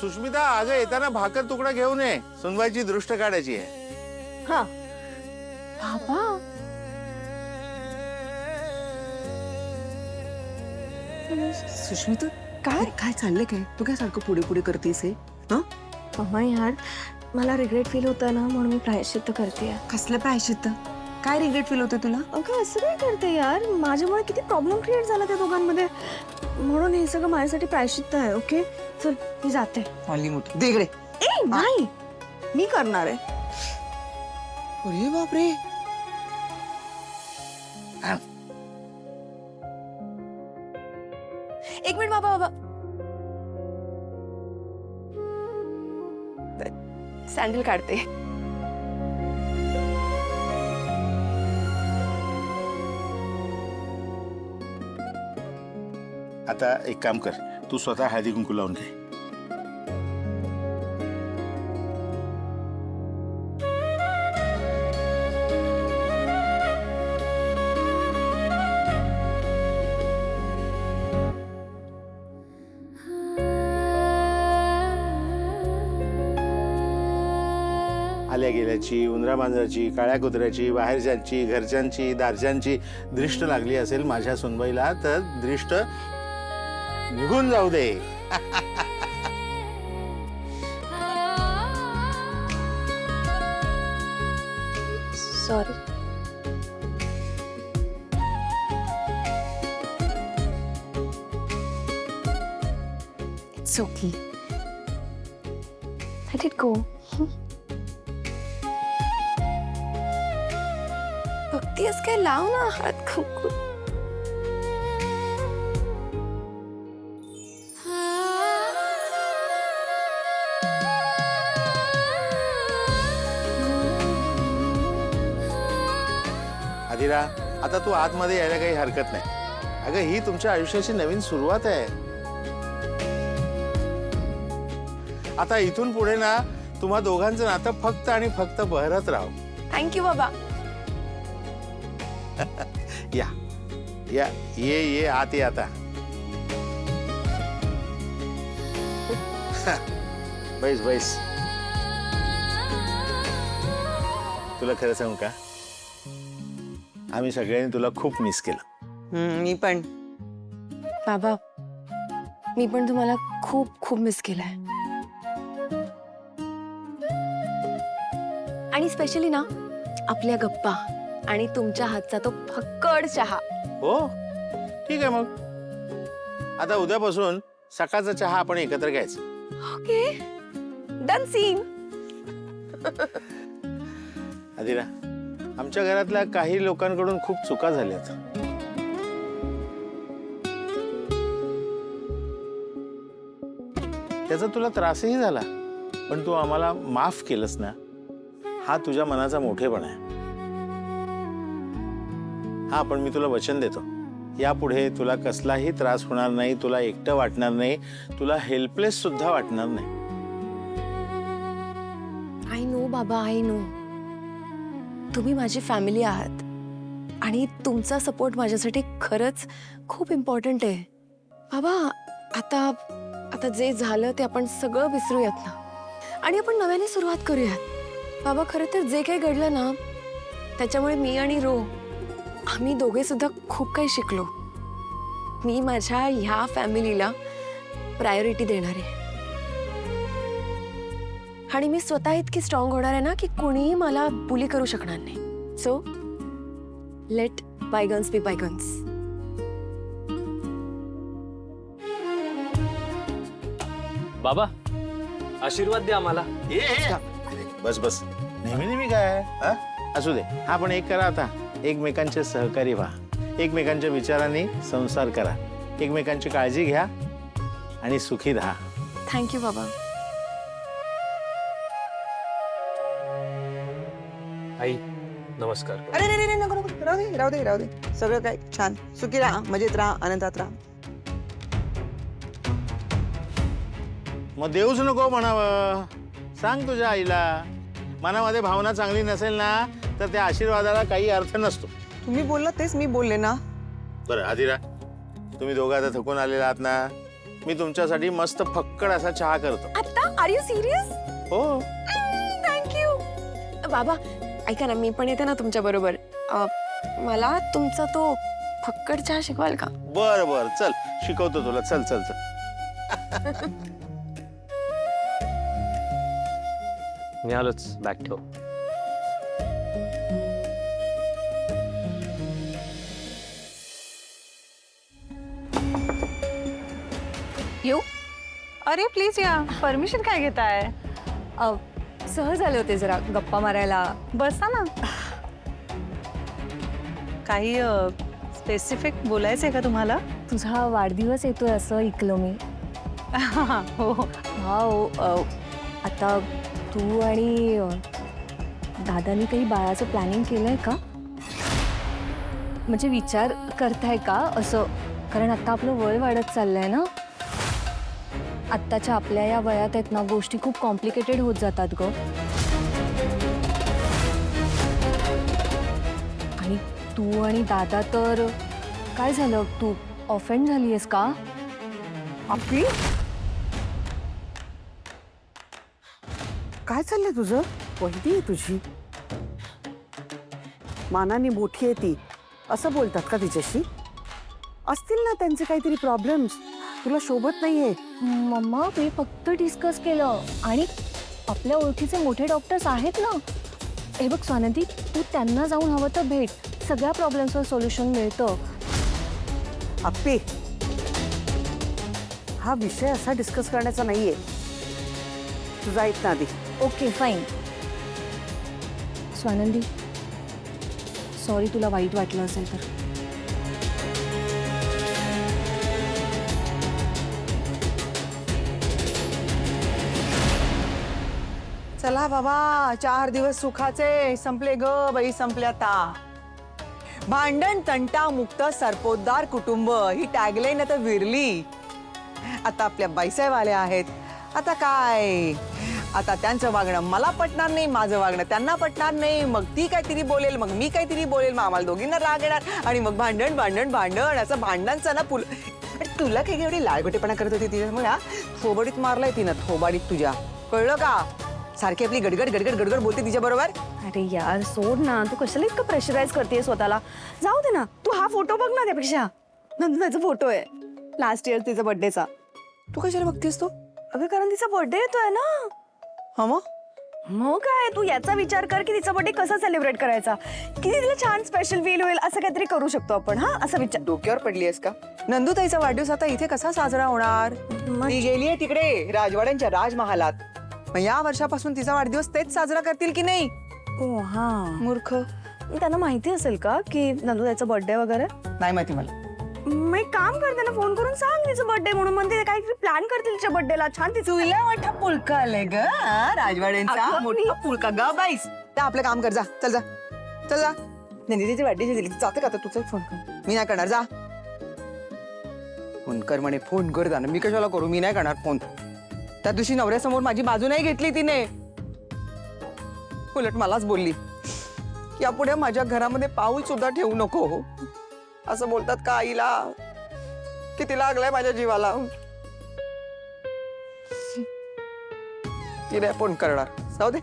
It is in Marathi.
सुष्मिता अगं येताना भाकर तुकडा घेऊन ये, सुनबाईची दृष्ट काढायची आहे. हा बाबा सुष्मिता काय काय चाललंय काय? तू काय सारखं पुढे पुढे करतेस हे? हं? मम्मा यार मला रिग्रेट फील होतं ना म्हणून मी प्रायश्चित्त करते. कसलं प्रायश्चित्त? काय रिग्रेट फील होतं तुला? अगं असं काय करते यार, माझ्यामुळे किती प्रॉब्लेम क्रिएट झाला त्या दोघांमध्ये, म्हणून हे सगळं माझ्यासाठी प्रायश्चित्त आहे. ओके चल मी जाते. हल्ली मोठी दे इकडे. ए नाही मी करणार आहे. अरे बापरे. एक मिनिट बाबा बाबा सँडल काढते. आता एक काम कर, तू स्वतः हळदी कुंकू लावून घे. आल्या गेल्याची, उंदरा मांजराची, काळ्या कुत्र्याची, बाहेरच्यांची, घरच्यांची, दारच्यांची दृष्ट लागली असेल माझ्या सुनबाईला तर दृष्ट निघून जाऊ दे. Sorry. It's okay. Let it go. बघतीयस काय, लाव ना हळद कुंकू. आदिरा, आता तू आतमध्ये यायला काही हरकत नाही. अगं ही तुमच्या आयुष्याची नवीन सुरुवात आहे. आता इथून पुढे ना तुम्हा दोघांचं नातं फक्त आणि फक्त बहरत राहो. थँक्यू बाबा. या या ये ये आत ये आता. बैस बैस. तुला खरं सांगू का, आम्ही सगळ्यांनी तुला खूप मिस केलं. मी पण. बाबा मी पण तुम्हाला खूप खूप मिस केलंय. आणि स्पेशली ना आपल्या गप्पा आणि तुमच्या हातचा तो फक्कड चहा. हो ठीक आहे, मग आता उद्यापासून सकाळचा चहा आपण एकत्र घ्यायचा. Okay done scene. आदिरा, आमच्या घरातल्या काही लोकांकडून खूप चुका झाल्यात. त्याचा तुला त्रासही झाला, पण तू आम्हाला माफ केलंस ना, हा तुझ्या मनाचा मोठेपणा आहे. हा पण मी तुला वचन देतो, यापुढे तुला कसलाही त्रास होणार नाही, तुला एकटं वाटणार नाही, तुला हेल्पलेस सुद्धा वाटणार नाही. आय नो बाबा, आय नो. तुम्ही माझी फॅमिली आहात आणि तुमचा सपोर्ट माझ्यासाठी खरंच खूप इम्पॉर्टंट आहे. बाबा आता आता जे झालं ते आपण सगळं विसरूयात ना आणि आपण नव्याने सुरुवात करूयात. बाबा खरं तर जे काही घडलं ना त्याच्यामुळे मी आणि रो आम्ही दोघे सुद्धा खूप काही शिकलो. मी माझ्या ह्या फॅमिलीला प्रायोरिटी देणार आहे आणि मी स्वतः इतकी स्ट्रॉंग होणार आहे ना की कोणीही मला बुली करू शकणार नाही. सो लेट बायगन्स बी बायगन्स. बाबा आशीर्वाद द्या आम्हाला. बस बस, नेहमी नेहमी काय हा? असू दे. हा पण एक करा आता, एकमेकांचे सहकारी व्हा, एकमेकांच्या विचारांनी संसार करा, एकमेकांची काळजी घ्या आणि सुखी राहा. थँक्यू बाबा. आई नमस्कार. अरे नाही नाही नको नको, राहू दे राहू दे राहू दे. सगळं काय छान, सुखी राहा, मजेत राहा, आनंदात राहा. मग देऊच नको म्हणावं. सांग तुझ्या आईला, मनामध्ये भावना चांगली नसेल ना तर त्या आशीर्वादाला काही अर्थ नसतो. तुम्ही बोलला तेच मी बोलले ना. बरं आदिरा, तुम्ही दोघं आता थकून आलेला आहात ना, मी तुमच्यासाठी मस्त फक्कड असा चहा करतो. आता आर यू सिरियस? हो. थँक्यू. बाबा ऐका ना, मी पण येते ना तुमच्या बरोबर. मला तुमचा तो फक्कड चहा शिकवाल का? बर बर, चल शिकवतो तुला. चल चल चल. मी आलोच, बॅग ठेव. येऊ? अरे प्लीज या. परमिशन काय घेताय? सहज आले होते जरा गप्पा मारायला. बसा ना. काही स्पेसिफिक बोलायचंय का तुम्हाला? तुझा वाढदिवस येतोय असं ऐकलं मी. हो. हा आता तू आणि दादानी काही बाळाचं प्लॅनिंग केलंय का? म्हणजे विचार करताय का असं? कारण आता आपलं वय वाढत चाललंय ना. आत्ताच्या आपल्या या वयात आहेत ना गोष्टी खूप कॉम्प्लिकेटेड होत जातात ग. आणि तू आणि दादा तर काय झालं? तू ऑफेंड झाली आहेस का? आपली काय चाललंय तुझं? वहिनी आहे तुझी, मानाने मोठी आहे ती, असं बोलतात का तिच्याशी? असतील ना त्यांचे काहीतरी प्रॉब्लेम्स, तुला शोभत नाहीये. मम्मा मी फक्त डिस्कस केलं आणि आपल्या ओळखीचे मोठे डॉक्टर्स आहेत ना. हे बघ स्वानंदी, तू त्यांना जाऊन हवं तर भेट. सगळ्या प्रॉब्लेम्सवर सोल्युशन मिळतं. आप्पे, हा विषय असा डिस्कस करण्याचा नाहीये. तुझा ऐक ना आधी. Okay fine. स्वानंदी सॉरी तुला वाईट वाटलं असेल तर. चला बाबा, 4 दिवस सुखाचे संपले ग बाई, संपले आता. भांडण तंटा मुक्त सरपोतदार कुटुंब ही टॅगलाईन आता विरली. आता आपल्या बाईसाहेब आल्या आहेत. आता काय, आता त्यांचं वागणं मला पटणार नाही, माझं वागणं त्यांना पटणार नाही. मग ती काहीतरी बोलेल, मग मी काहीतरी बोलेल, मग आम्हाला दोघींना राग येणार आणि मग भांडण भांडण भांडण असं भांडणांचं ना पुल. तुला काही एवढी लाळगोटेपणा करत होती तिच्यामुळे थोबाडीत मारलाय तिनं, थोबाडीत तुझ्या. कळलं का? सारखी आपली गडगड गडगड गडगड बोलते तिच्या बरोबर. अरे यार सोड ना, तू कशाला इतकं प्रेशराईज करतेय स्वतःला? जाऊ दे ना. तू हा फोटो बघ ना, त्यापेक्षा नंदुताचा फोटो आहे लास्ट इयर तिचा बर्थडेचा. तू कशाला बघतेस? तू अगं कारण तिचा बर्थडे येतोय ना. हा मग काय, तू याचा विचार कर की तिचा बर्थडे कसा सेलिब्रेट करायचा, किती तिला छान स्पेशल फील होईल, असं काहीतरी करू शकतो आपण. हा असा विचार. डोक्यावर पडली आहेस का? नंदुताईचा वाढदिवस आता इथे कसा साजरा होणार? ती गेलीये तिकडे राजवाड्यांच्या राजमहालात. मग या वर्षापासून तिचा वाढदिवस तेच साजरा करतील की नाही? ओ हा मूर्ख. त्यांना माहिती असेल का की नंदुताईचा बर्थडे वगैरे? नाही माहिती मला. मग एक काम कर, त्यांना फोन करून सांग तिचा बर्थडे म्हणून. म्हणजे काहीतरी प्लॅन करतील तिच्या बर्थडेला. छान तिचं. तुला मोठा पुळका आलाय ग राजवाड्यांचा. अगं, मोठा पुळका ग बाईस. त्या आपलं काम कर, जा चल जा चल जा. नंदिनीची वाढदिवस दिली जाते का? आता तुझा फोन कर. मी नाही करणार, जा फोन कर म्हणे. फोन कर जाणं, मी कशाला करू? मी नाही करणार फोन. त्या दिवशी नवऱ्यासमोर माझी बाजू नाही घेतली तिने. उलट मलाच बोलली की यापुढे माझ्या घरामध्ये पाऊल सुद्धा ठेवू नको, असं बोलतात का आईला? किती लागलाय माझ्या जीवाला. ती नाही फोन करणार, जाऊ दे.